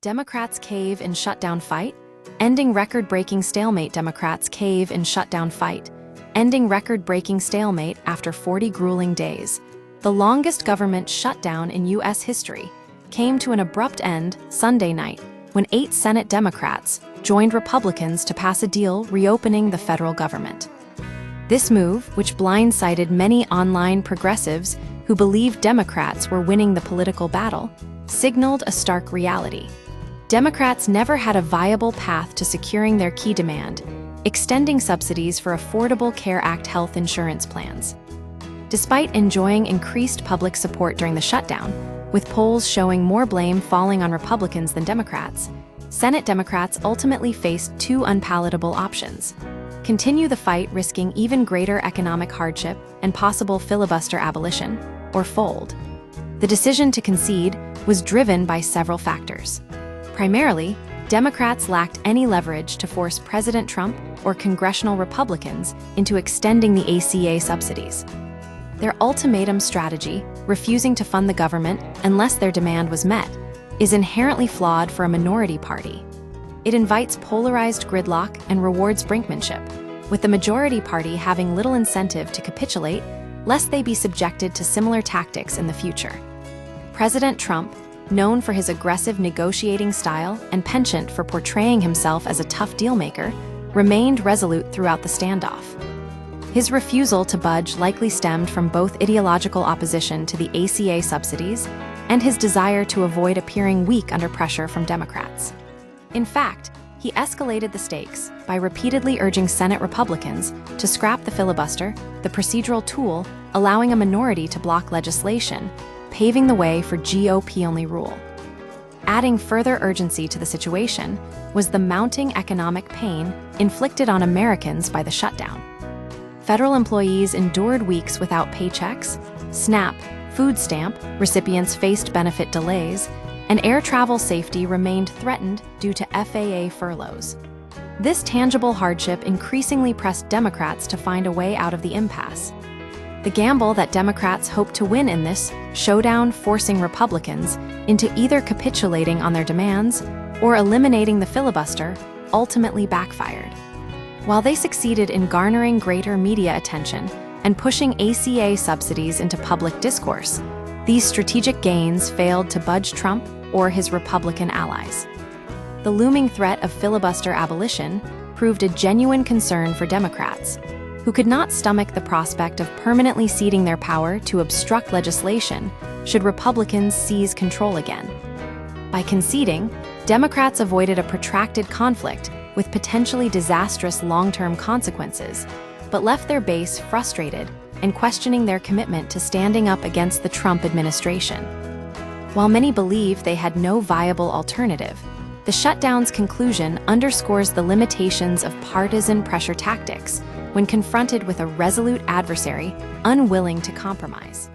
Democrats cave in shutdown fight, ending record-breaking stalemate. Democrats cave in shutdown fight, ending record-breaking stalemate after 40 grueling days. The longest government shutdown in U.S. history came to an abrupt end Sunday night when 8 Senate Democrats joined Republicans to pass a deal reopening the federal government. This move, which blindsided many online progressives who believed Democrats were winning the political battle, signaled a stark reality. Democrats never had a viable path to securing their key demand, extending subsidies for Affordable Care Act health insurance plans. Despite enjoying increased public support during the shutdown, with polls showing more blame falling on Republicans than Democrats, Senate Democrats ultimately faced 2 unpalatable options: continue the fight risking even greater economic hardship and possible filibuster abolition, or fold. The decision to concede was driven by several factors. Primarily, Democrats lacked any leverage to force President Trump or congressional Republicans into extending the ACA subsidies. Their ultimatum strategy, refusing to fund the government unless their demand was met, is inherently flawed for a minority party. It invites polarized gridlock and rewards brinkmanship, with the majority party having little incentive to capitulate lest they be subjected to similar tactics in the future. President Trump, known for his aggressive negotiating style and penchant for portraying himself as a tough dealmaker, remained resolute throughout the standoff. His refusal to budge likely stemmed from both ideological opposition to the ACA subsidies and his desire to avoid appearing weak under pressure from Democrats. In fact, he escalated the stakes by repeatedly urging Senate Republicans to scrap the filibuster, the procedural tool allowing a minority to block legislation, paving the way for GOP-only rule. Adding further urgency to the situation was the mounting economic pain inflicted on Americans by the shutdown. Federal employees endured weeks without paychecks, SNAP, food stamp recipients faced benefit delays, and air travel safety remained threatened due to FAA furloughs. This tangible hardship increasingly pressed Democrats to find a way out of the impasse. The gamble that Democrats hoped to win in this showdown, forcing Republicans into either capitulating on their demands or eliminating the filibuster, ultimately backfired. While they succeeded in garnering greater media attention and pushing ACA subsidies into public discourse, these strategic gains failed to budge Trump or his Republican allies. The looming threat of filibuster abolition proved a genuine concern for Democrats, who could not stomach the prospect of permanently ceding their power to obstruct legislation should Republicans seize control again. By conceding, Democrats avoided a protracted conflict with potentially disastrous long-term consequences, but left their base frustrated and questioning their commitment to standing up against the Trump administration. While many believe they had no viable alternative, the shutdown's conclusion underscores the limitations of partisan pressure tactics when confronted with a resolute adversary unwilling to compromise.